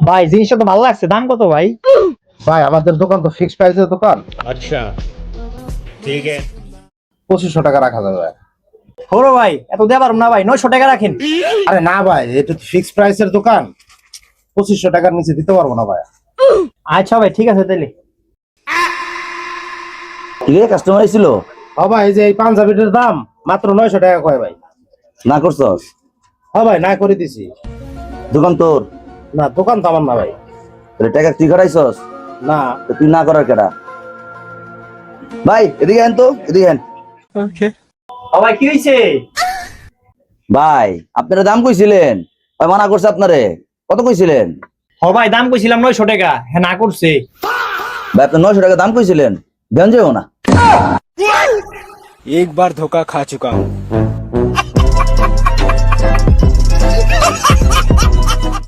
ভাই জিনিসটা তো ভালো লাগছে, দাম কত ভাই? ভাই আমাদের দোকান তো ফিক্সড প্রাইসের দোকান। अच्छा ठीक है। 2500 টাকা রাখা যাবে ভাই। হলো ভাই, এত দেওয়া পারবো না ভাই, 900 টাকা রাখেন। আরে না ভাই, এটা তো ফিক্সড প্রাইসের দোকান, 2500 টাকার নিচে দিতে পারবো না ভাই। আচ্ছা ভাই ঠিক আছে তাহলে। ঠিক আছে, কাস্টমার ছিল হ্যাঁ ভাই, এই যে এই পাঞ্জাবিটার দাম মাত্র 900 টাকা কয় ভাই। না করছস? হ্যাঁ ভাই, না করে দিছি। দোকান তোর? না, দোকান তো আমার না ভাই। তাহলে টাকা তুই করাইছস? না। তো তুই না করার কেডা? ভাই এদিকে আন তো, এদিকে আন। ও ভাই কি হইছে? ভাই আপনারা দাম কইছিলেন, ভাই মানা করছে আপনারে। কত কইছিলেন? ও ভাই দাম কইছিলাম 900 টাকা, হ্যাঁ না করছে। ভাই আপনি 900 টাকা দাম কইছিলেন, দেন যাও না। एक बार धोखा खा चुका हूँ,